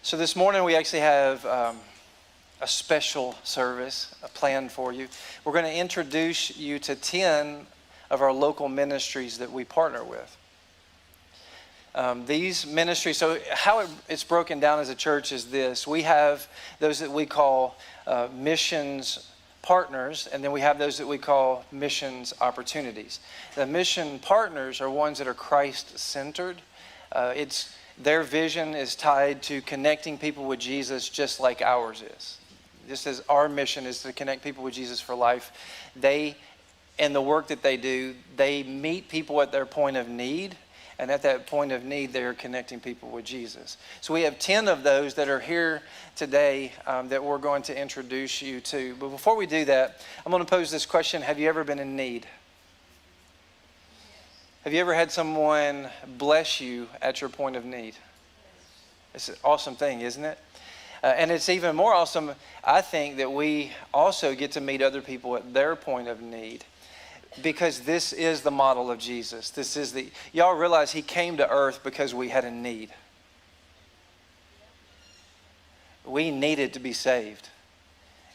So this morning we actually have a special service planned for you. We're going to introduce you to 10 of our local ministries that we partner with. These ministries, so how it's broken down as a church is this. We have those that we call missions partners, and then we have those that we call missions opportunities. The mission partners are ones that are Christ-centered. Their vision is tied to connecting people with Jesus just like ours is. Just as our mission is to connect people with Jesus for life, in the work that they do, they meet people at their point of need, and at that point of need, they're connecting people with Jesus. So we have 10 of those that are here today that we're going to introduce you to. But before we do that, I'm going to pose this question. Have you ever been in need? Have you ever had someone bless you at your point of need? It's an awesome thing, isn't it? And it's even more awesome, I think, that we also get to meet other people at their point of need. Because this is the model of Jesus. Y'all realize he came to earth because we had a need. We needed to be saved.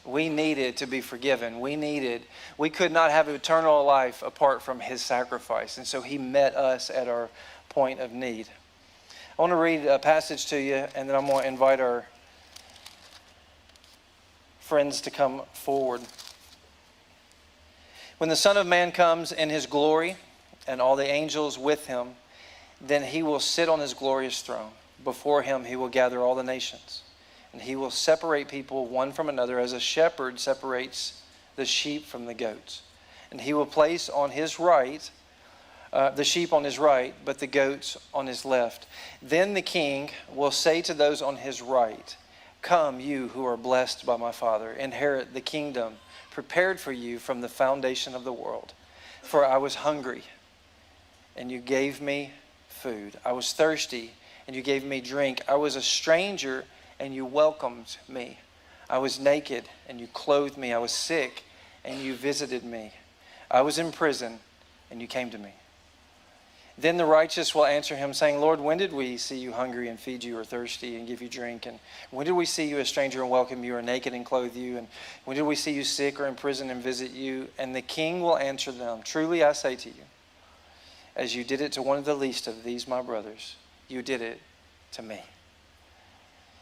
We needed to be forgiven. We could not have eternal life apart from his sacrifice. And so he met us at our point of need. I want to read a passage to you, and then I'm going to invite our friends to come forward. When the Son of Man comes in his glory and all the angels with him, then he will sit on his glorious throne. Before him he will gather all the nations. And he will separate people one from another as a shepherd separates the sheep from the goats. And he will place on his right, the sheep on his right, but the goats on his left. Then the king will say to those on his right, "Come, you who are blessed by my Father, inherit the kingdom prepared for you from the foundation of the world. For I was hungry, and you gave me food. I was thirsty, and you gave me drink. I was a stranger, and you welcomed me. I was naked, and you clothed me. I was sick, and you visited me. I was in prison, and you came to me." Then the righteous will answer him, saying, "Lord, when did we see you hungry and feed you, or thirsty and give you drink? And when did we see you a stranger and welcome you, or naked and clothe you? And when did we see you sick or in prison and visit you?" And the king will answer them, "Truly I say to you, as you did it to one of the least of these my brothers, you did it to me."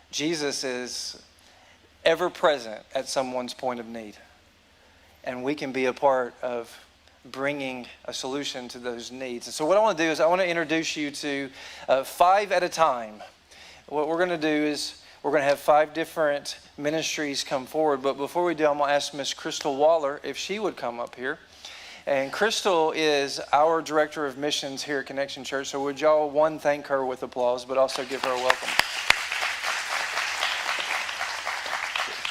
Jesus is ever present at someone's point of need. And we can be a part of bringing a solution to those needs. And so what I want to do is I want to introduce you to 5 at a time. What we're going to do is we're going to have 5 different ministries come forward. But before we do, I'm going to ask Miss Crystal Waller if she would come up here. And Crystal is our Director of Missions here at Connection Church. So would y'all, thank her with applause, but also give her a welcome.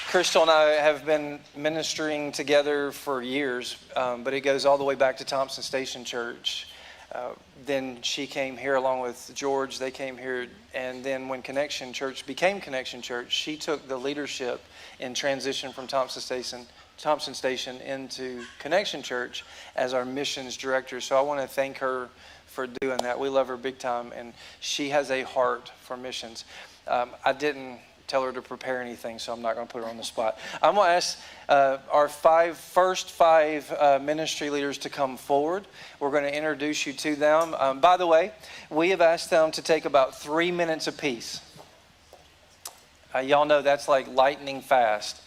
Crystal and I have been ministering together for years, but it goes all the way back to Thompson Station Church. Then she came here along with George. They came here, and then when Connection Church became Connection Church, she took the leadership in transition from Thompson Station into Connection Church as our missions director. So I want to thank her for doing that. We love her big time, and she has a heart for missions. I didn't tell her to prepare anything, so I'm not going to put her on the spot. I'm going to ask our first five ministry leaders to come forward. We're going to introduce you to them. By the way, we have asked them to take about 3 minutes apiece. Y'all know that's like lightning fast.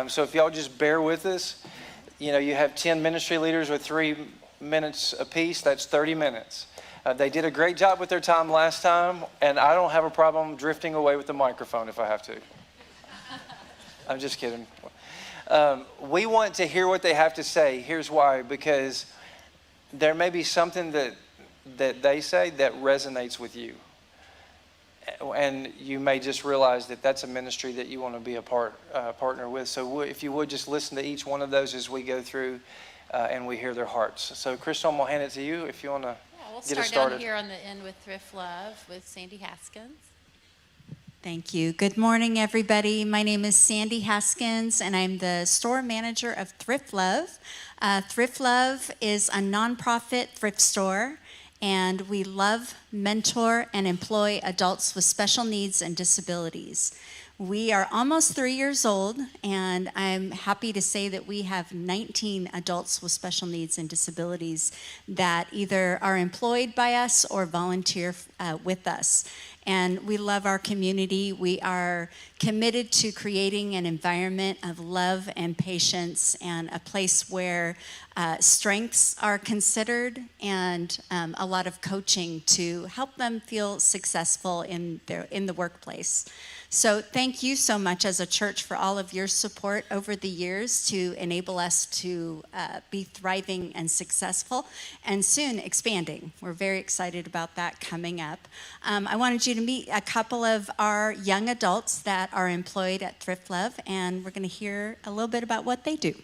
So if y'all just bear with us, you have 10 ministry leaders with 3 minutes apiece, that's 30 minutes. They did a great job with their time last time, and I don't have a problem drifting away with the microphone if I have to. I'm just kidding. We want to hear what they have to say. Here's why. Because there may be something that they say that resonates with you. And you may just realize that that's a ministry that you want to be a partner with. So if you would just listen to each one of those as we go through and we hear their hearts. So Crystal, I'm going to hand it to you if you want to. We'll start down here on the end with Thrift Love with Sandy Haskins. Thank you. Good morning, everybody. My name is Sandy Haskins, and I'm the store manager of Thrift Love. Thrift Love is a nonprofit thrift store, and we love, mentor, and employ adults with special needs and disabilities. We are almost 3 years old, and I'm happy to say that we have 19 adults with special needs and disabilities that either are employed by us or volunteer with us. And we love our community. We are committed to creating an environment of love and patience and a place where strengths are considered and a lot of coaching to help them feel successful in the workplace. So thank you so much as a church for all of your support over the years to enable us to be thriving and successful and soon expanding. We're very excited about that coming up. I wanted you to meet a couple of our young adults that are employed at Thrift Love, and we're going to hear a little bit about what they do.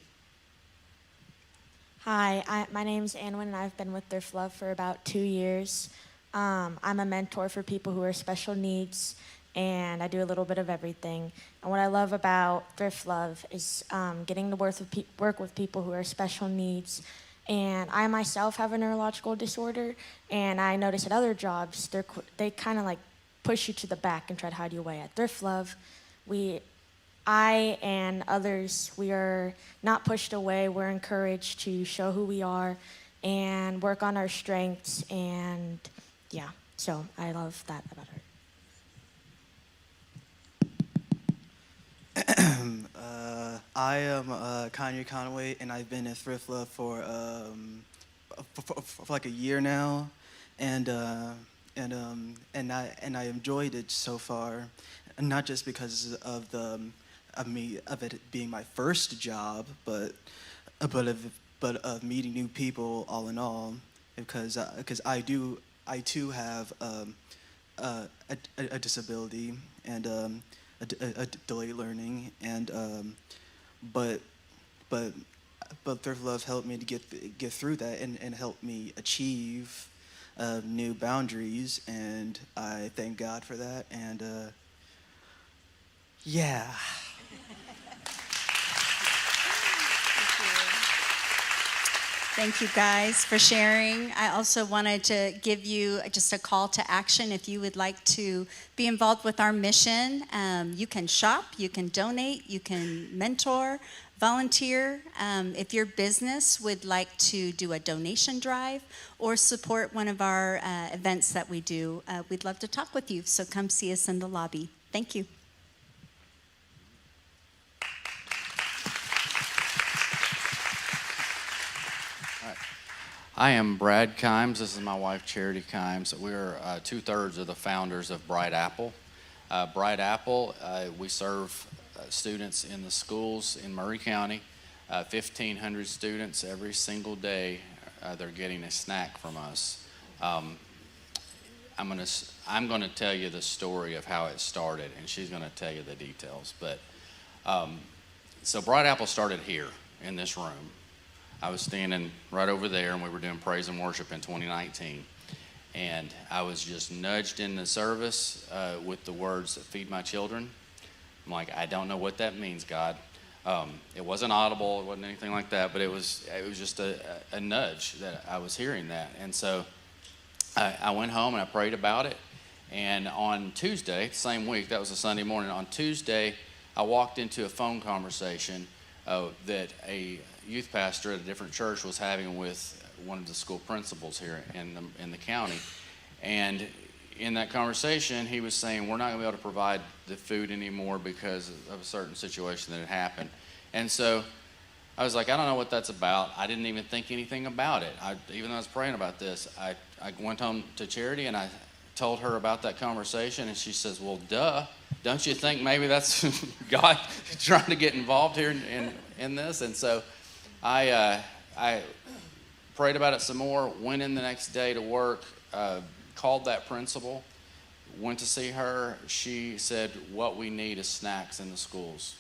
Hi, my name's Anwin, and I've been with Thrift Love for about 2 years. I'm a mentor for people who are special needs, and I do a little bit of everything. And what I love about Thrift Love is getting to work with people who are special needs. And I myself have a neurological disorder, and I notice at other jobs, they kind of like push you to the back and try to hide you away. At Thrift Love, I and others, we are not pushed away. We're encouraged to show who we are and work on our strengths. And yeah, so I love that about her. I am Kanye Conway, and I've been at Thrift Love for like a year now, and I enjoyed it so far, not just because of it being my first job, but of meeting new people all in all, because I too have a disability and a delayed learning, and but Thrift Love helped me to get through that and helped me achieve new boundaries, and I thank God for that. And yeah. Thank you guys for sharing. I also wanted to give you just a call to action. If you would like to be involved with our mission, you can shop, you can donate, you can mentor, volunteer. If your business would like to do a donation drive or support one of our events that we do, we'd love to talk with you. So come see us in the lobby. Thank you. I am Brad Kimes. This is my wife, Charity Kimes. We're 2/3 of the founders of Bright Apple. Bright Apple, we serve students in the schools in Murray County. 1,500 students every single day. They're getting a snack from us. I'm going to tell you the story of how it started, and she's going to tell you the details. But so Bright Apple started here in this room. I was standing right over there, and we were doing praise and worship in 2019. And I was just nudged in the service with the words, "Feed my children." I'm like, I don't know what that means, God. It wasn't audible, it wasn't anything like that, but it was just a nudge that I was hearing that. And so I went home and I prayed about it. And on Tuesday, same week, that was a Sunday morning, on Tuesday, I walked into a phone conversation that a youth pastor at a different church was having with one of the school principals here in the county. And in that conversation, he was saying, we're not going to be able to provide the food anymore because of a certain situation that had happened. And so I was like, I don't know what that's about. I didn't even think anything about it. Even though I was praying about this, I went home to Charity and I told her about that conversation, and she says, well, duh. Don't you think maybe that's God trying to get involved here in this? And so I prayed about it some more, went in the next day to work, called that principal, went to see her. She said, what we need is snacks in the schools.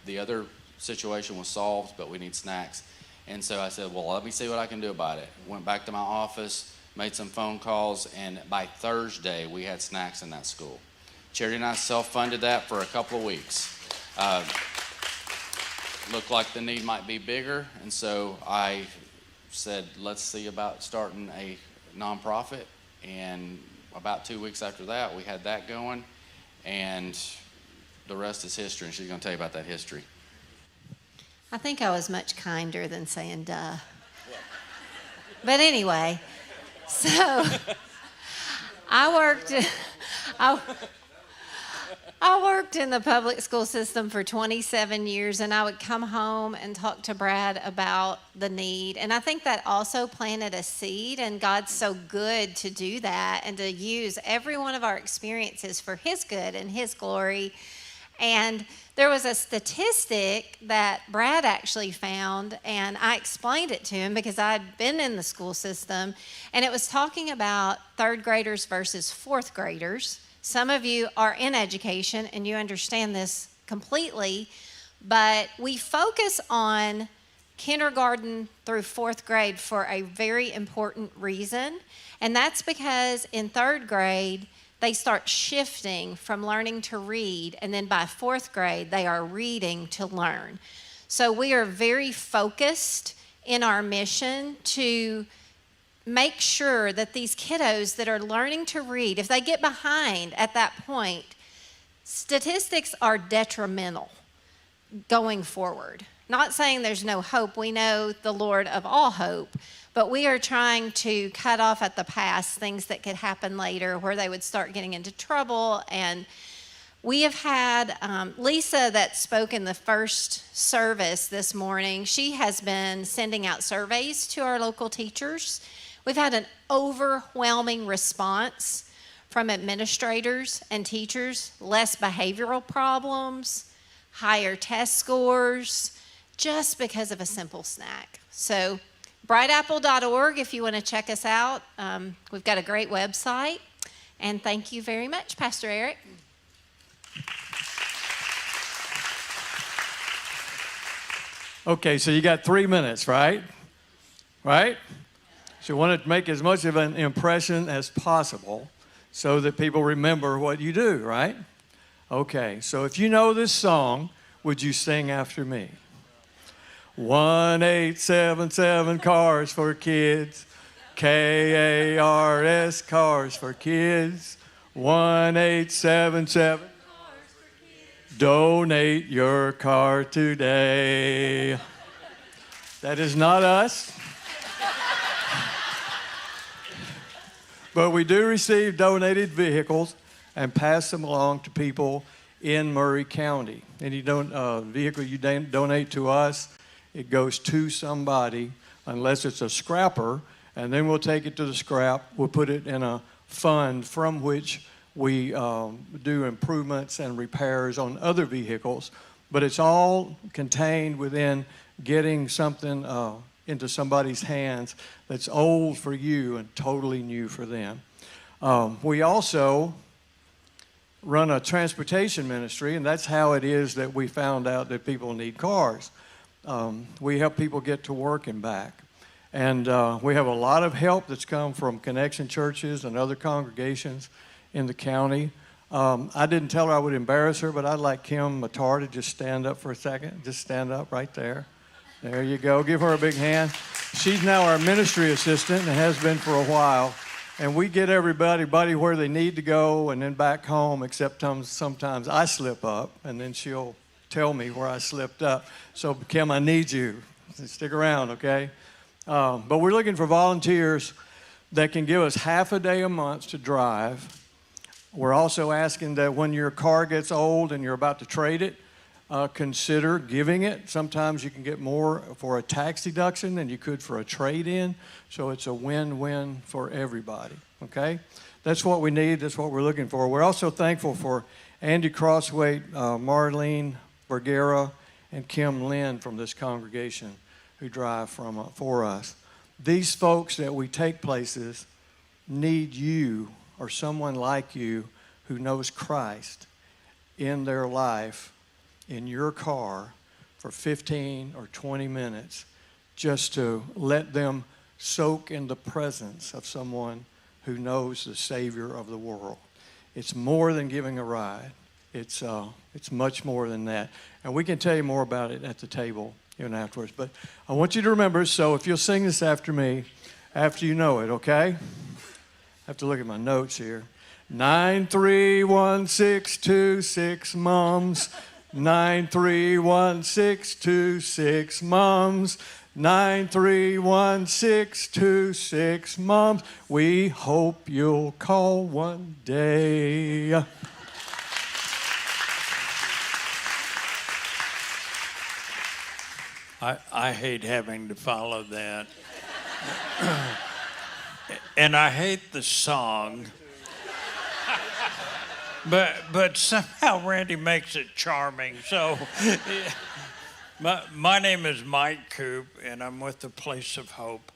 The other situation was solved, but we need snacks. And so I said, well, let me see what I can do about it. Went back to my office, made some phone calls, and by Thursday, we had snacks in that school. Charity and I self-funded that for a couple of weeks. Looked like the need might be bigger, and so I said, let's see about starting a nonprofit, and about 2 weeks after that, we had that going, and the rest is history, and she's going to tell you about that history. I think I was much kinder than saying duh. But anyway, so I worked in the public school system for 27 years, and I would come home and talk to Brad about the need. And I think that also planted a seed, and God's so good to do that and to use every one of our experiences for His good and His glory. And there was a statistic that Brad actually found, and I explained it to him because I'd been in the school system, and it was talking about third graders versus fourth graders. Some of you are in education and you understand this completely, but we focus on kindergarten through fourth grade for a very important reason, and that's because in third grade, they start shifting from learning to read, and then by fourth grade, they are reading to learn. So we are very focused in our mission to make sure that these kiddos that are learning to read, if they get behind at that point, statistics are detrimental going forward. Not saying there's no hope. We know the Lord of all hope, but we are trying to cut off at the pass things that could happen later where they would start getting into trouble. And we have had Lisa that spoke in the first service this morning. She has been sending out surveys to our local teachers. We've had an overwhelming response from administrators and teachers, less behavioral problems, higher test scores, just because of a simple snack. So brightapple.org if you want to check us out. We've got a great website. And thank you very much, Pastor Eric. Okay, so you got 3 minutes, right? Right? So you want to make as much of an impression as possible so that people remember what you do, right? Okay, so if you know this song, would you sing after me? 1877 cars for kids, KARS, cars for kids, 1877. Donate your car today. That is not us. But we do receive donated vehicles and pass them along to people in Murray County. Any vehicle you donate to us, it goes to somebody, unless it's a scrapper, and then we'll take it to the scrap. We'll put it in a fund from which we do improvements and repairs on other vehicles. But it's all contained within getting something into somebody's hands that's old for you and totally new for them. We also run a transportation ministry, and that's how it is that we found out that people need cars. We help people get to work and back. And we have a lot of help that's come from Connection Churches and other congregations in the county. I didn't tell her I would embarrass her, but I'd like Kim Matar to just stand up for a second. Just stand up right there. There you go. Give her a big hand. She's now our ministry assistant and has been for a while. And we get everybody where they need to go and then back home, except sometimes I slip up, and then she'll tell me where I slipped up. So, Kim, I need you. Stick around, okay? But we're looking for volunteers that can give us half a day a month to drive. We're also asking that when your car gets old and you're about to trade it, consider giving it. Sometimes you can get more for a tax deduction than you could for a trade-in. So it's a win-win for everybody, okay? That's what we need. That's what we're looking for. We're also thankful for Andy Crosswaite, Marlene Bergera, and Kim Lynn from this congregation who drive for us. These folks that we take places need you or someone like you who knows Christ in their life, in your car, for 15 or 20 minutes, just to let them soak in the presence of someone who knows the Savior of the world. It's more than giving a ride. It's much more than that. And we can tell you more about it at the table even afterwards. But I want you to remember, so if you'll sing this after me, after you know it, okay? I have to look at my notes here. 931-626 mums. 931-626 mums. 931-626 mums. We hope you'll call one day. I hate having to follow that. And I hate the song. But somehow Randy makes it charming. So my name is Mike Coop, and I'm with the Place of Hope.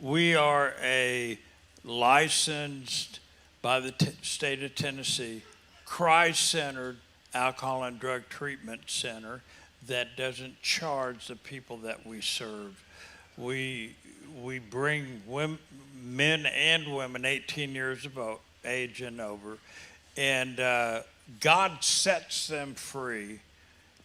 We are a licensed by the state of Tennessee, Christ-centered alcohol and drug treatment center that doesn't charge the people that we serve. We bring men and women 18 years of age and over, and God sets them free,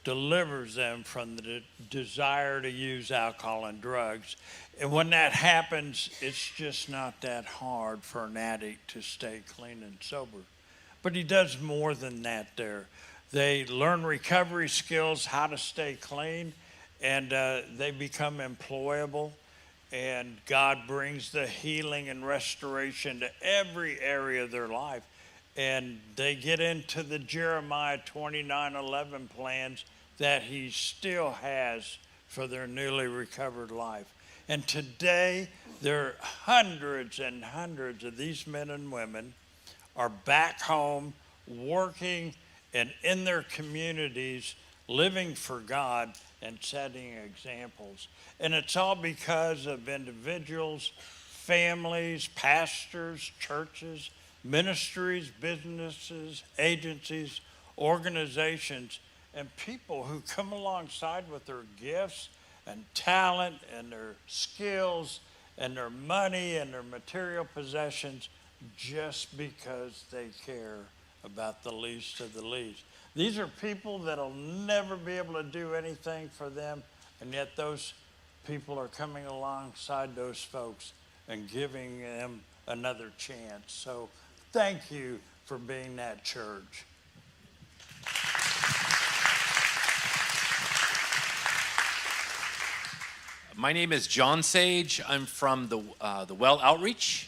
delivers them from the desire to use alcohol and drugs. And when that happens, it's just not that hard for an addict to stay clean and sober. But he does more than that there. They learn recovery skills, how to stay clean, and they become employable. And God brings the healing and restoration to every area of their life. And they get into the Jeremiah 29:11 plans that he still has for their newly recovered life. And today, there are hundreds and hundreds of these men and women are back home working and in their communities, living for God and setting examples. And it's all because of individuals, families, pastors, churches, ministries, businesses, agencies, organizations, and people who come alongside with their gifts and talent and their skills and their money and their material possessions just because they care about the least of the least. These are people that'll never be able to do anything for them, and yet those people are coming alongside those folks and giving them another chance. So thank you for being that church. My name is John Sage. I'm from the Well Outreach.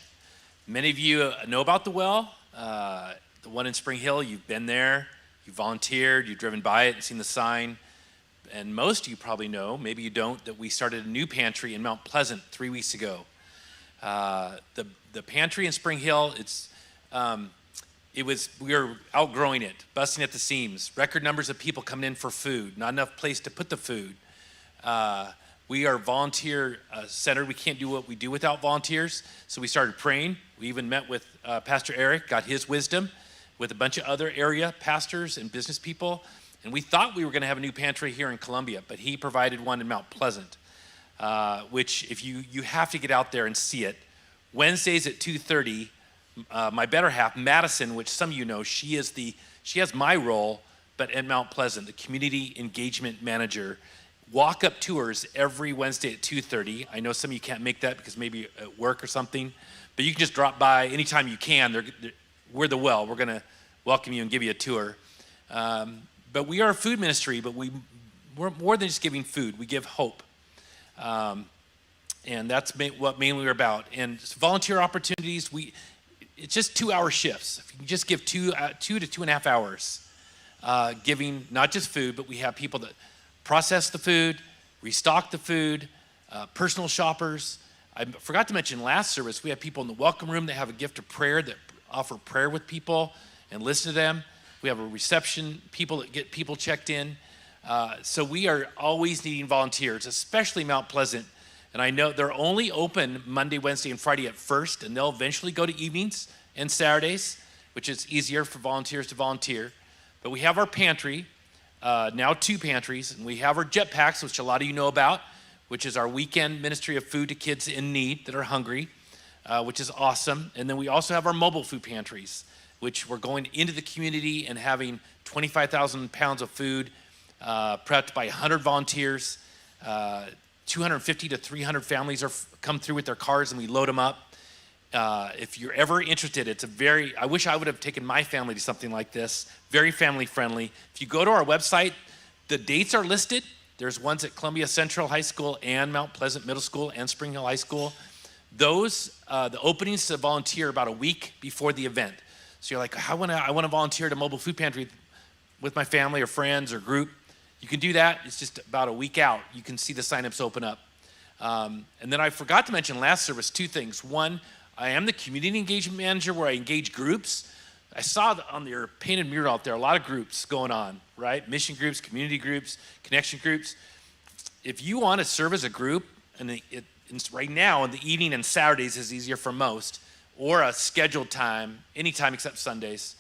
Many of you know about the Well. The one in Spring Hill, you've been there, you volunteered, you've driven by it and seen the sign. And most of you probably know, maybe you don't, that we started a new pantry in Mount Pleasant 3 weeks ago. The pantry in Spring Hill, we were outgrowing it, busting at the seams. Record numbers of people coming in for food, not enough place to put the food. We are volunteer centered. We can't do what we do without volunteers. So we started praying. We even met with Pastor Eric, got his wisdom with a bunch of other area pastors and business people. And we thought we were going to have a new pantry here in Columbia, but he provided one in Mount Pleasant, which if you have to get out there and see it. Wednesdays at 2:30, my better half, Madison, which some of you know, she has my role, but at Mount Pleasant, the community engagement manager. Walk-up tours every Wednesday at 2:30. I know some of you can't make that because maybe at work or something, but you can just drop by anytime you can. We're the Well. We're going to welcome you and give you a tour. But we are a food ministry, but we're more than just giving food. We give hope. And that's what mainly we're about. And volunteer opportunities, it's just 2-hour shifts. If you can just give 2 to 2.5 hours, giving not just food, but we have people that process the food, restock the food, personal shoppers. I forgot to mention last service, we have people in the welcome room that have a gift of prayer that offer prayer with people and listen to them. We have a reception, people that get people checked in. So we are always needing volunteers, especially Mount Pleasant. And I know they're only open Monday, Wednesday, and Friday at first, and they'll eventually go to evenings and Saturdays, which is easier for volunteers to volunteer. But we have our pantry, now 2 pantries, and we have our Jetpacks, which a lot of you know about, which is our weekend ministry of food to kids in need that are hungry, which is awesome. And then we also have our mobile food pantries, which we're going into the community and having 25,000 pounds of food prepped by 100 volunteers. 250 to 300 families come through with their cars, and we load them up. If you're ever interested, I wish I would have taken my family to something like this. Very family friendly. If you go to our website, the dates are listed. There's ones at Columbia Central High School and Mount Pleasant Middle School and Spring Hill High School. Those, the openings to volunteer about a week before the event. So you're like, I want to volunteer at a mobile food pantry with my family or friends or group. You can do that. It's just about a week out. You can see the signups open up. And then I forgot to mention last service 2 things. One, I am the community engagement manager where I engage groups. I saw on your painted mural out there a lot of groups going on, right? Mission groups, community groups, connection groups. If you want to serve as a group, and right now in the evening and Saturdays is easier for most, or a scheduled time, anytime except Sundays,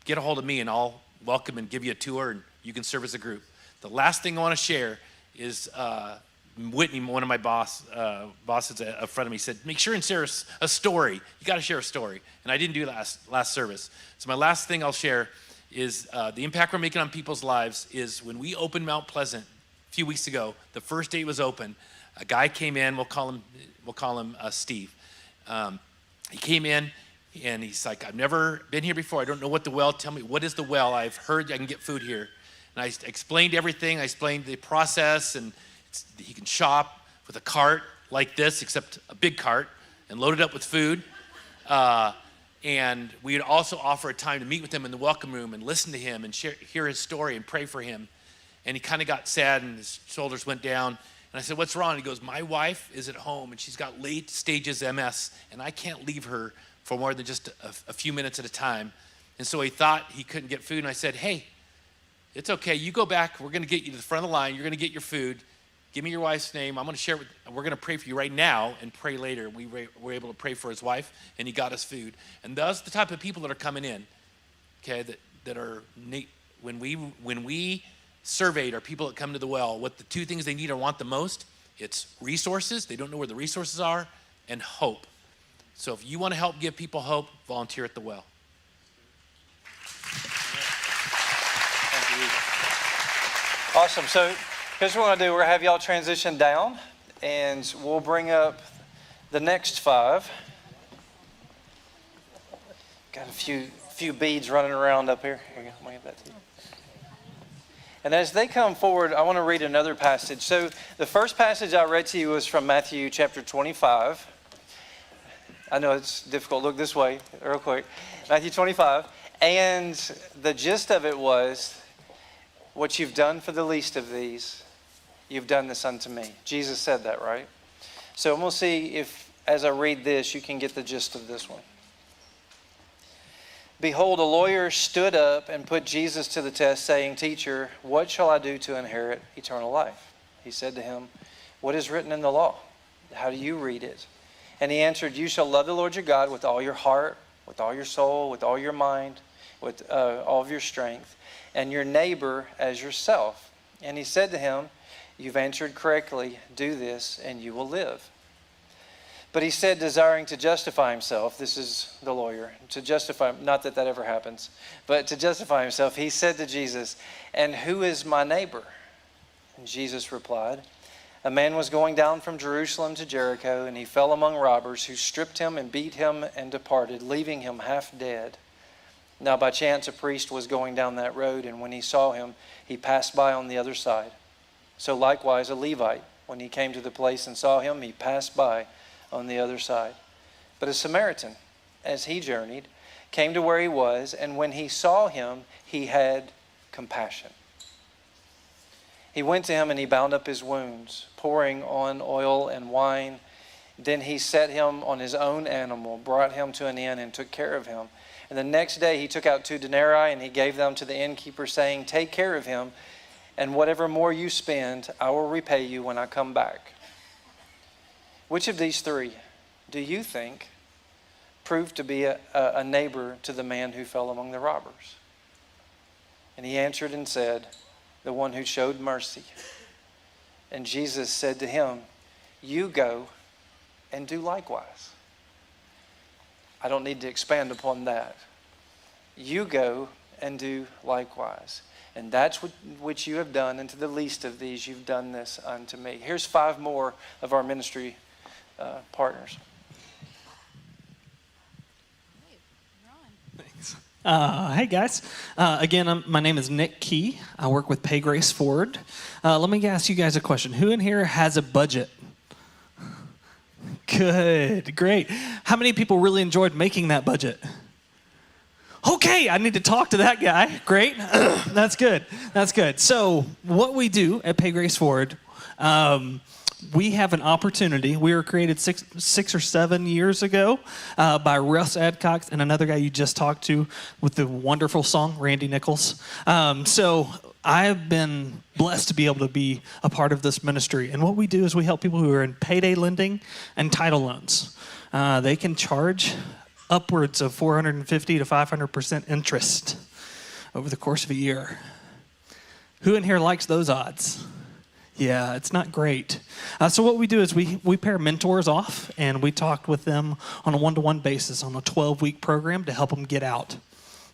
get a hold of me and I'll welcome and give you a tour and you can serve as a group. The last thing I want to share is Whitney, one of my bosses, a friend of me, said, make sure and share a story. You got to share a story. And I didn't do last service. So my last thing I'll share is the impact we're making on people's lives is when we opened Mount Pleasant a few weeks ago, the first day it was open, a guy came in, we'll call him Steve. He came in and he's like, I've never been here before. I don't know what the well, tell me, what is the well? I've heard I can get food here. And I explained everything. I explained the process, and he can shop with a cart like this, except a big cart, and load it up with food. And we would also offer a time to meet with him in the welcome room and listen to him and hear his story and pray for him. And he kind of got sad and his shoulders went down. And I said, what's wrong? And he goes, my wife is at home and she's got late stages MS and I can't leave her for more than just a few minutes at a time. And so he thought he couldn't get food. And I said, hey, it's okay. You go back. We're going to get you to the front of the line. You're going to get your food. Give me your wife's name. I'm going to share it. We're going to pray for you right now and pray later. We were able to pray for his wife, and he got us food. And those are the type of people that are coming in, okay, that are, when we surveyed our people that come to the well, what the 2 things they need or want the most, it's resources. They don't know where the resources are, and hope. So if you want to help give people hope, volunteer at the well. Thank you. Awesome. So here's what we're going to do. We're going to have y'all transition down, and we'll bring up the next 5. Got a few beads running around up here. Here you go. Let me give that to you. And as they come forward, I want to read another passage. So the first passage I read to you was from Matthew chapter 25. I know it's difficult. Look this way real quick. Matthew 25. And the gist of it was, what you've done for the least of these, you've done this unto me. Jesus said that, right? So we'll see if, as I read this, you can get the gist of this one. Behold, a lawyer stood up and put Jesus to the test, saying, Teacher, what shall I do to inherit eternal life? He said to him, what is written in the law? How do you read it? And he answered, you shall love the Lord your God with all your heart, with all your soul, with all your mind, with all of your strength, and your neighbor as yourself. And he said to him, you've answered correctly. Do this, and you will live. But he said, desiring to justify himself, this is the lawyer, to justify, not that ever happens, but to justify himself, he said to Jesus, and who is my neighbor? And Jesus replied, a man was going down from Jerusalem to Jericho, and he fell among robbers who stripped him and beat him and departed, leaving him half dead. Now by chance a priest was going down that road, and when he saw him, he passed by on the other side. So likewise a Levite, when he came to the place and saw him, he passed by on the other side. But a Samaritan, as he journeyed, came to where he was, and when he saw him, he had compassion. He went to him and he bound up his wounds, pouring on oil and wine. Then he set him on his own animal, brought him to an inn, and took care of him. And the next day he took out 2 denarii, and he gave them to the innkeeper, saying, take care of him, and whatever more you spend, I will repay you when I come back. Which of these 3 do you think proved to be a neighbor to the man who fell among the robbers? And he answered and said, the one who showed mercy. And Jesus said to him, you go and do likewise. I don't need to expand upon that. You go and do likewise. And that's which you have done unto the least of these, you've done this unto me. Here's 5 more of our ministry partners. Hey guys, again, my name is Nick Key. I work with Pay Grace Forward. Let me ask you guys a question. Who in here has a budget? Good, great. How many people really enjoyed making that budget? Okay, I need to talk to that guy. Great, that's good. That's good. So what we do at Pay Grace Forward, we have an opportunity. We were created six or 7 years ago by Russ Adcox and another guy you just talked to with the wonderful song, Randy Nichols. So I've been blessed to be able to be a part of this ministry. And what we do is we help people who are in payday lending and title loans. They can charge upwards of 450 to 500% interest over the course of a year. Who in here likes those odds? Yeah, it's not great. So what we do is we pair mentors off, and we talk with them on a one-to-one basis on a 12-week program to help them get out.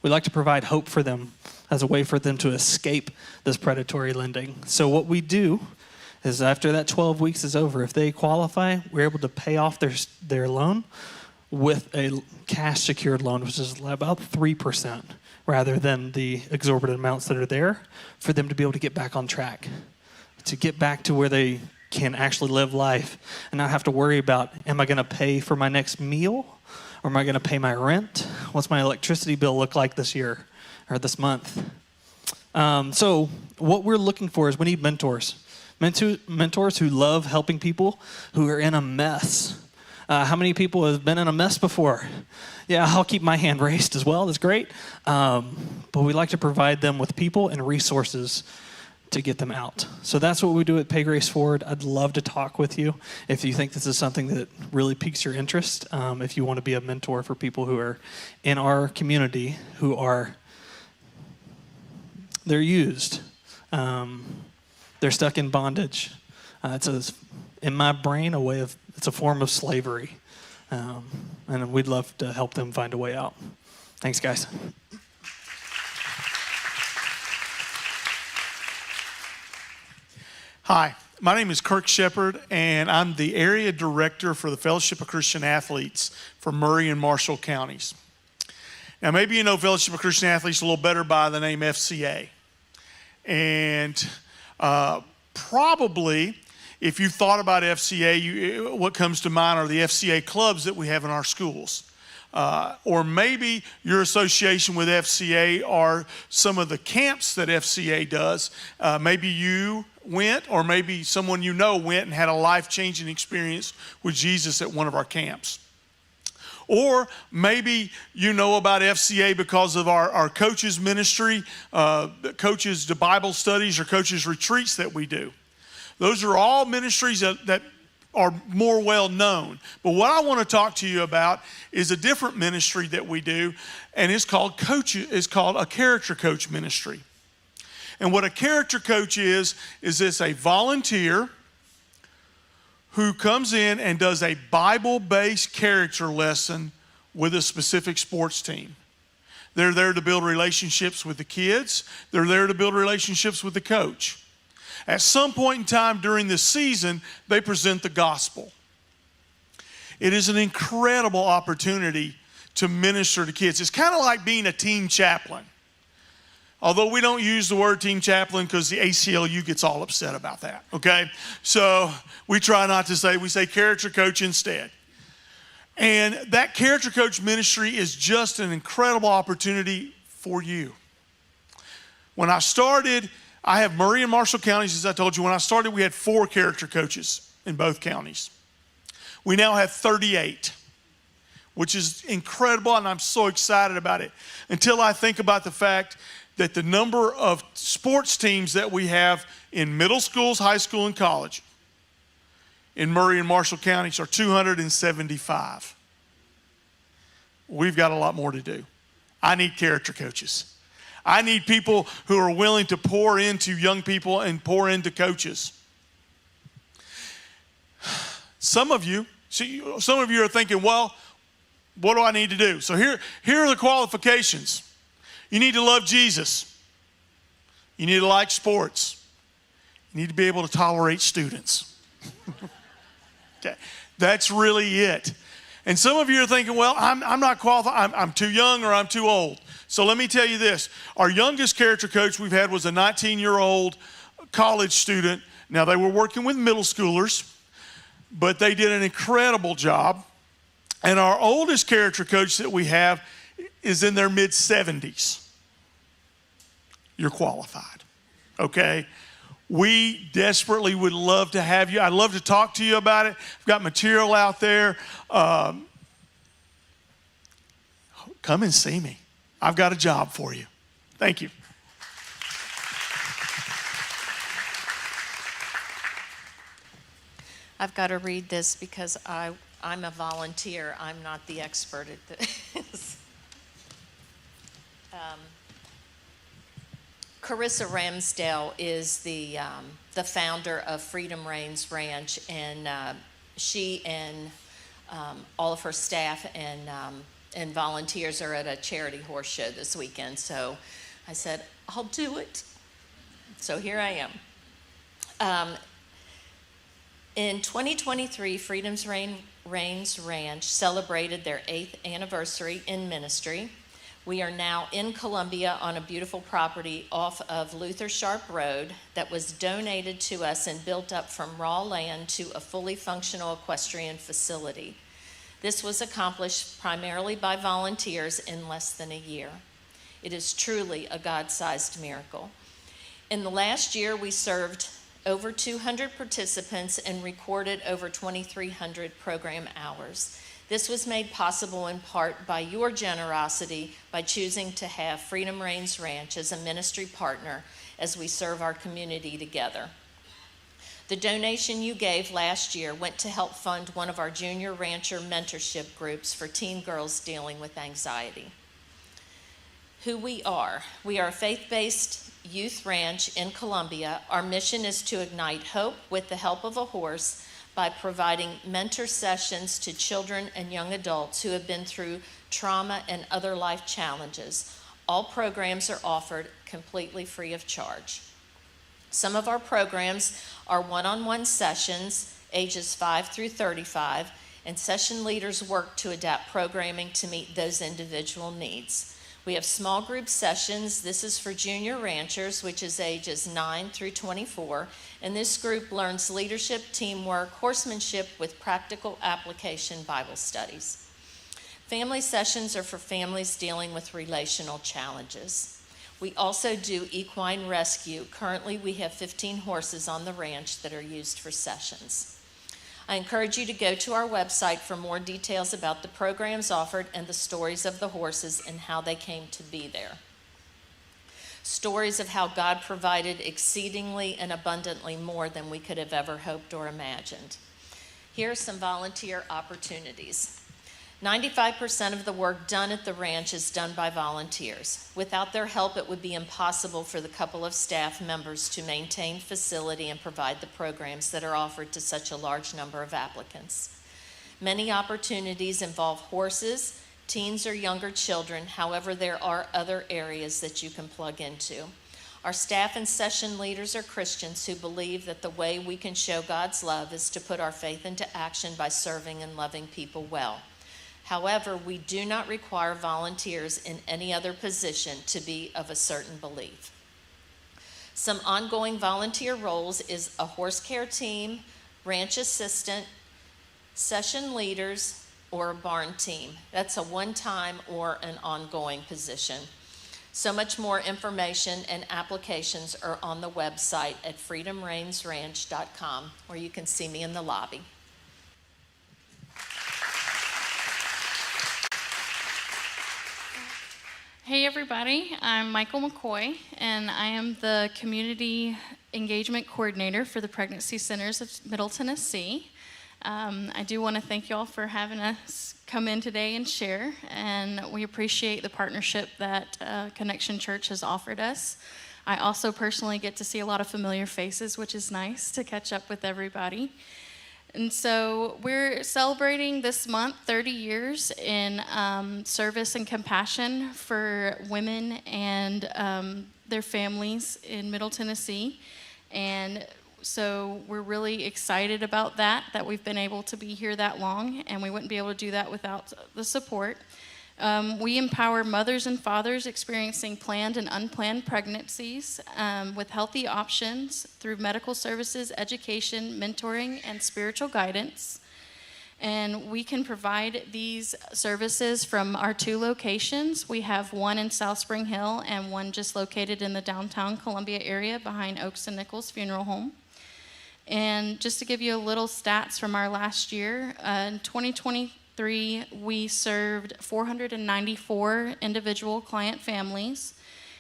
We like to provide hope for them as a way for them to escape this predatory lending. So what we do is after that 12 weeks is over, if they qualify, we're able to pay off their loan with a cash secured loan, which is about 3%, rather than the exorbitant amounts that are there, for them to be able to get back on track, to get back to where they can actually live life and not have to worry about, am I going to pay for my next meal? Or am I going to pay my rent? What's my electricity bill look like this year or this month? So what we're looking for is we need mentors. Mentors who love helping people who are in a mess. How many people have been in a mess before? Yeah, I'll keep my hand raised as well. That's great. But we like to provide them with people and resources to get them out. So that's what we do at Pay Grace Forward. I'd love to talk with you if you think this is something that really piques your interest. If you want to be a mentor for people who are in our community who are, they're used. They're stuck in bondage. In my brain, it's a form of slavery. And we'd love to help them find a way out. Thanks, guys. Hi, my name is Kirk Shepard, and I'm the area director for the Fellowship of Christian Athletes for Murray and Marshall counties. Now, maybe you know Fellowship of Christian Athletes a little better by the name FCA. And probably, if you've thought about FCA, what comes to mind are the FCA clubs that we have in our schools. Or maybe your association with FCA are some of the camps that FCA does. Maybe you went, or maybe someone you know went and had a life-changing experience with Jesus at one of our camps. Or maybe you know about FCA because of our coaches ministry, coaches to Bible studies or coaches retreats that we do. Those are all ministries that are more well known. But what I want to talk to you about is a different ministry that we do, and it's called a character coach ministry. And what a character coach is this a volunteer who comes in and does a Bible-based character lesson with a specific sports team. They're there to build relationships with the kids. They're there to build relationships with the coach. At some point in time during this season, they present the gospel. It is an incredible opportunity to minister to kids. It's kind of like being a team chaplain. Although we don't use the word team chaplain because the ACLU gets all upset about that, okay? So we try not to say, we say character coach instead. And that character coach ministry is just an incredible opportunity for you. When I started, I have Murray and Marshall counties, as I told you. When I started, we had 4 character coaches in both counties. We now have 38, which is incredible, and I'm so excited about it. Until I think about the fact that the number of sports teams that we have in middle schools, high school, and college in Murray and Marshall counties are 275. We've got a lot more to do. I need character coaches. I need people who are willing to pour into young people and pour into coaches. Some of you are thinking, well, what do I need to do? So here are the qualifications. You need to love Jesus. You need to like sports. You need to be able to tolerate students. Okay, that's really it. And some of you are thinking, well, I'm not qualified. I'm too young or I'm too old. So let me tell you this. Our youngest character coach we've had was a 19-year-old college student. Now, they were working with middle schoolers, but they did an incredible job. And our oldest character coach that we have is in their mid-70s. You're qualified, okay? We desperately would love to have you. I'd love to talk to you about it. I've got material out there. Come and see me. I've got a job for you. Thank you. I've got to read this because I'm a volunteer. I'm not the expert at this. Carissa Ramsdale is the founder of Freedom Reigns Ranch, and she and all of her staff and volunteers are at a charity horse show this weekend. So I said, I'll do it. So here I am. In 2023, Freedom's Reigns Ranch celebrated their 8th anniversary in ministry. We are now in Columbia on a beautiful property off of Luther Sharp Road that was donated to us and built up from raw land to a fully functional equestrian facility. This was accomplished primarily by volunteers in less than a year. It is truly a God-sized miracle. In the last year, we served over 200 participants and recorded over 2,300 program hours. This was made possible in part by your generosity by choosing to have Freedom Reigns Ranch as a ministry partner as we serve our community together. The donation you gave last year went to help fund one of our junior rancher mentorship groups for teen girls dealing with anxiety. Who we are a faith-based youth ranch in Columbia. Our mission is to ignite hope with the help of a horse by providing mentor sessions to children and young adults who have been through trauma and other life challenges. All programs are offered completely free of charge. Some of our programs are one-on-one sessions, ages 5 through 35, and session leaders work to adapt programming to meet those individual needs. We have small group sessions. This is for junior ranchers, which is ages 9 through 24, and this group learns leadership, teamwork, horsemanship with practical application Bible studies. Family sessions are for families dealing with relational challenges. We also do equine rescue. Currently, we have 15 horses on the ranch that are used for sessions. I encourage you to go to our website for more details about the programs offered and the stories of the horses and how they came to be there. Stories of how God provided exceedingly and abundantly more than we could have ever hoped or imagined. Here are some volunteer opportunities. 95% of the work done at the ranch is done by volunteers. Without their help, it would be impossible for the couple of staff members to maintain facility and provide the programs that are offered to such a large number of applicants. Many opportunities involve horses, teens or younger children. However, there are other areas that you can plug into. Our staff and session leaders are Christians who believe that the way we can show God's love is to put our faith into action by serving and loving people well. However, we do not require volunteers in any other position to be of a certain belief. Some ongoing volunteer roles is a horse care team, ranch assistant, session leaders, or a barn team. That's a one-time or an ongoing position. So much more information and applications are on the website at freedomreignsranch.com, or you can see me in the lobby. Hey everybody, I'm Michael McCoy, and I am the Community Engagement Coordinator for the Pregnancy Centers of Middle Tennessee. I do want to thank you all for having us come in today and share, and we appreciate the partnership that Connection Church has offered us. I also personally get to see a lot of familiar faces, which is nice to catch up with everybody. And so we're celebrating this month 30 years in service and compassion for women and their families in Middle Tennessee. And so we're really excited about that we've been able to be here that long, and we wouldn't be able to do that without the support. We empower mothers and fathers experiencing planned and unplanned pregnancies with healthy options through medical services, education, mentoring, and spiritual guidance. And we can provide these services from our 2 locations. We have one in South Spring Hill and one just located in the downtown Columbia area behind Oaks and Nichols Funeral Home. And just to give you a little stats from our last year, in 2023, we served 494 individual client families,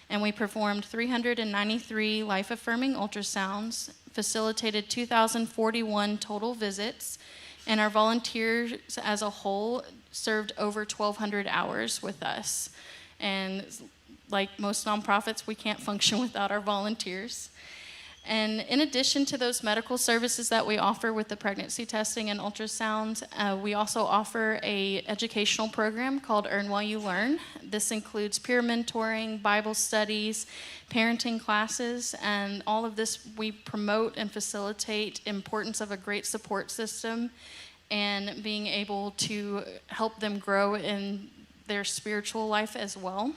and we performed 393 life-affirming ultrasounds, facilitated 2,041 total visits, and our volunteers as a whole served over 1,200 hours with us. And like most nonprofits, we can't function without our volunteers. And in addition to those medical services that we offer with the pregnancy testing and ultrasound, we also offer a educational program called Earn While You Learn. This includes peer mentoring, Bible studies, parenting classes, and all of this we promote and facilitate importance of a great support system and being able to help them grow in their spiritual life as well.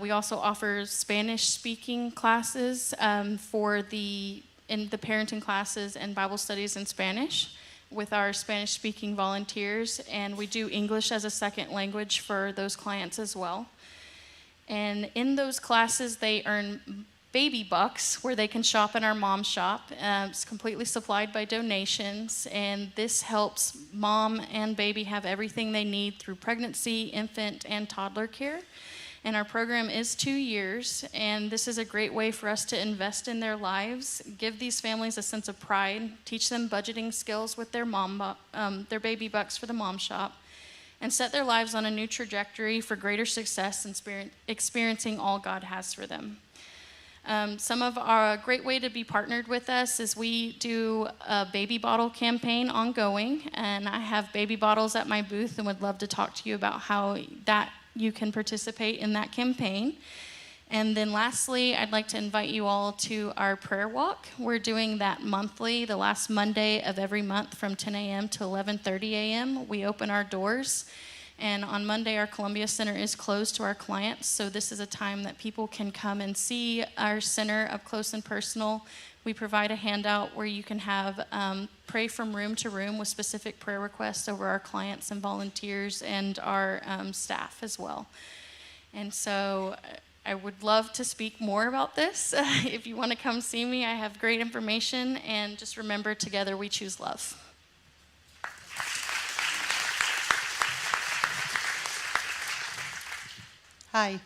We also offer Spanish-speaking classes in the parenting classes and Bible studies in Spanish with our Spanish-speaking volunteers, and we do English as a second language for those clients as well. And in those classes, they earn baby bucks where they can shop in our mom shop. It's completely supplied by donations, and this helps mom and baby have everything they need through pregnancy, infant, and toddler care. And our program is 2 years, and this is a great way for us to invest in their lives, give these families a sense of pride, teach them budgeting skills with their baby bucks for the mom shop, and set their lives on a new trajectory for greater success and experiencing all God has for them. Some of our great way to be partnered with us is we do a baby bottle campaign ongoing, and I have baby bottles at my booth and would love to talk to you about how you can participate in that campaign. And then lastly, I'd like to invite you all to our prayer walk. We're doing that monthly, the last Monday of every month from 10 a.m. to 11:30 a.m. We open our doors, and on Monday our Columbia Center is closed to our clients, so this is a time that people can come and see our center up close and personal. We provide a handout where you can have pray from room to room with specific prayer requests over our clients and volunteers and our staff as well. And so I would love to speak more about this. If you want to come see me, I have great information, and just remember, together we choose love. Hi,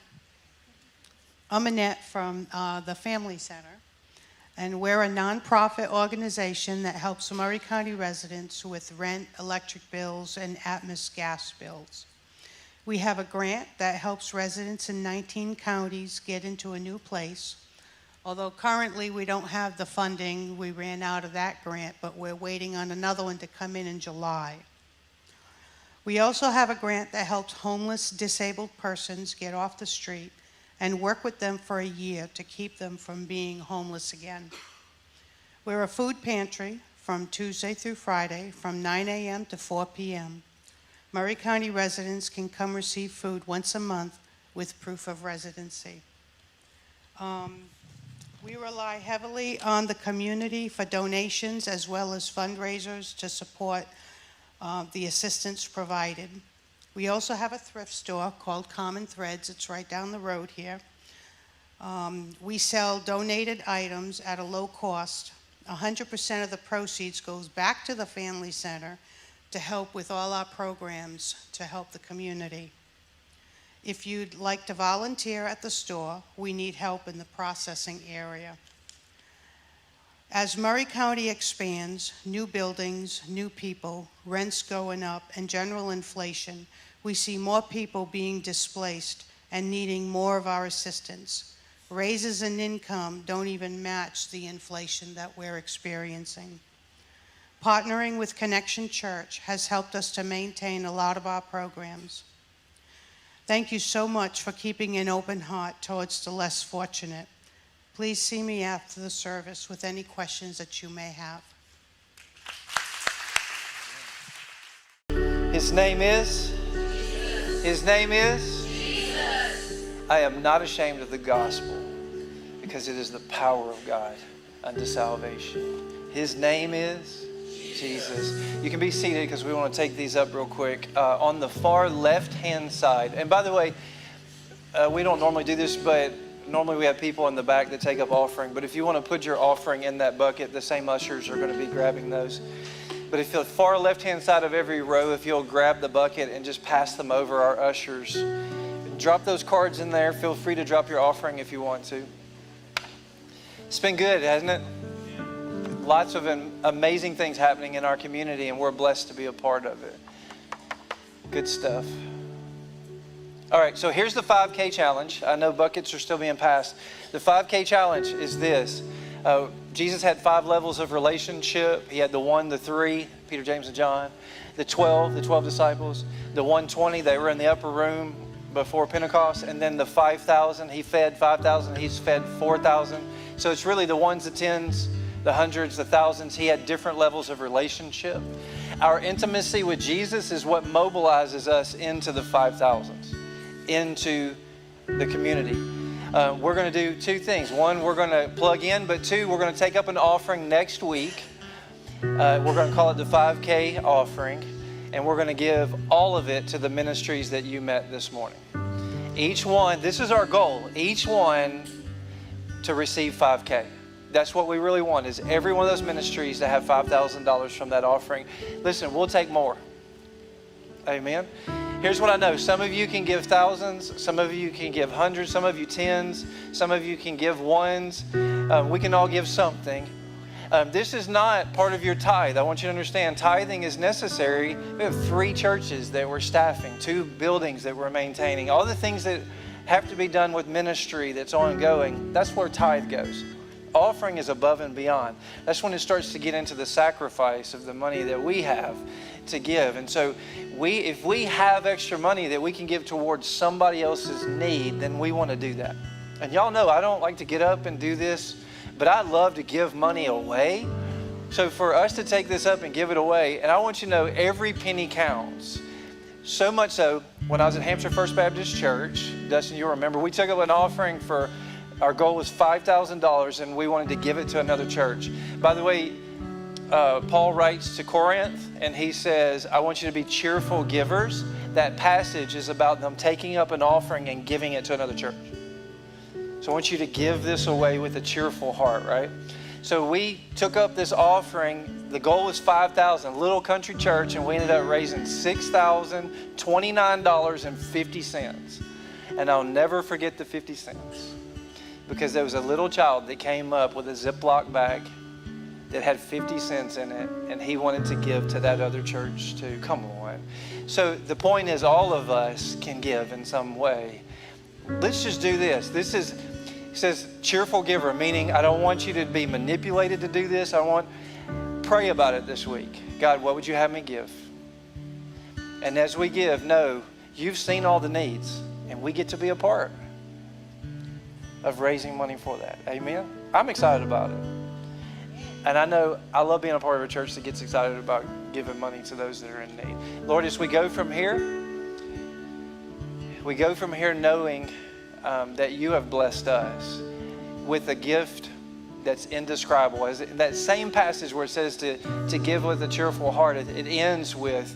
I'm Annette from the Family Center. And we're a nonprofit organization that helps Murray County residents with rent, electric bills, and Atmos gas bills. We have a grant that helps residents in 19 counties get into a new place. Although currently we don't have the funding, we ran out of that grant, but we're waiting on another one to come in July. We also have a grant that helps homeless, disabled persons get off the street and work with them for a year to keep them from being homeless again. We're a food pantry from Tuesday through Friday from 9 a.m. to 4 p.m. Murray County residents can come receive food once a month with proof of residency. We rely heavily on the community for donations as well as fundraisers to support the assistance provided. We also have a thrift store called Common Threads. It's right down the road here. We sell donated items at a low cost. 100% of the proceeds goes back to the Family Center to help with all our programs to help the community. If you'd like to volunteer at the store, we need help in the processing area. As Murray County expands, new buildings, new people, rents going up, and general inflation, we see more people being displaced and needing more of our assistance. Raises in income don't even match the inflation that we're experiencing. Partnering with Connection Church has helped us to maintain a lot of our programs. Thank you so much for keeping an open heart towards the less fortunate. Please see me after the service with any questions that you may have. His name is? His name is? I am not ashamed of the gospel, because it is the power of God unto salvation. His name is Jesus. You can be seated because we want to take these up real quick. On the far left-hand side, and by the way, we don't normally do this, but normally we have people in the back that take up offering. But if you want to put your offering in that bucket, the same ushers are going to be grabbing those. But if the far left-hand side of every row, if you'll grab the bucket and just pass them over our ushers. Drop those cards in there. Feel free to drop your offering if you want to. It's been good, hasn't it? Lots of amazing things happening in our community, and we're blessed to be a part of it. Good stuff. All right, so here's the 5K challenge. I know buckets are still being passed. The 5K challenge is this. Jesus had 5 levels of relationship. He had the 1, the 3, Peter, James, and John. The 12 disciples. The 120, they were in the upper room before Pentecost. And then the 5,000, he fed 5,000. He's fed 4,000. So it's really the 1s, the 10s, the 100s, the 1000s. He had different levels of relationship. Our intimacy with Jesus is what mobilizes us into the 5,000s, into the community. We're going to do 2 things. 1, we're going to plug in, but 2, we're going to take up an offering next week. We're going to call it the 5K offering, and we're going to give all of it to the ministries that you met this morning. Each one, this is our goal, each one to receive 5K. That's what we really want, is every one of those ministries to have $5,000 from that offering. Listen, we'll take more. Amen. Here's what I know. Some of you can give thousands. Some of you can give hundreds. Some of you tens. Some of you can give ones. We can all give something. This is not part of your tithe. I want you to understand, tithing is necessary. We have 3 churches that we're staffing, 2 buildings that we're maintaining, all the things that have to be done with ministry that's ongoing. That's where tithe goes. Offering is above and beyond. That's when it starts to get into the sacrifice of the money that we have to give. And so if we have extra money that we can give towards somebody else's need, then we want to do that. And y'all know I don't like to get up and do this, but I love to give money away. So for us to take this up and give it away, and I want you to know every penny counts. So much so, when I was at Hampshire First Baptist Church, Dustin, you'll remember, we took up an offering for, our goal was $5,000, and we wanted to give it to another church. By the way, Paul writes to Corinth, and he says, I want you to be cheerful givers. That passage is about them taking up an offering and giving it to another church. So I want you to give this away with a cheerful heart, right? So we took up this offering. The goal was $5,000, little country church, and we ended up raising $6,029.50. And I'll never forget the 50 cents. Because there was a little child that came up with a Ziploc bag that had 50 cents in it, and he wanted to give to that other church too. Come on. So the point is, all of us can give in some way. Let's just do this. It says cheerful giver, meaning I don't want you to be manipulated to do this. Pray about it this week. God, what would you have me give? And as we give, know you've seen all the needs, and we get to be a part of raising money for that. Amen? I'm excited about it. And I know I love being a part of a church that gets excited about giving money to those that are in need. Lord, as we go from here knowing that you have blessed us with a gift that's indescribable. As that same passage where it says to give with a cheerful heart, it ends with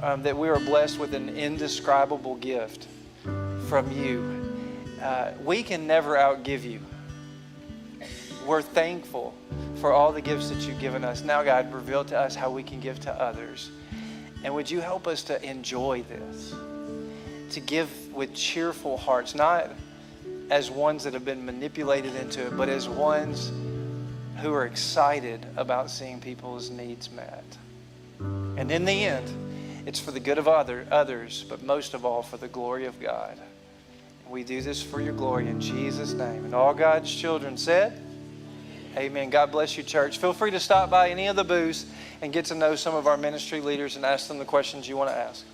that we are blessed with an indescribable gift from you. We can never outgive you. We're thankful for all the gifts that you've given us. Now, God, reveal to us how we can give to others. And would you help us to enjoy this, to give with cheerful hearts, not as ones that have been manipulated into it, but as ones who are excited about seeing people's needs met. And in the end, it's for the good of others, but most of all for the glory of God. We do this for your glory in Jesus' name. And all God's children said, Amen. God bless you, church. Feel free to stop by any of the booths and get to know some of our ministry leaders and ask them the questions you want to ask.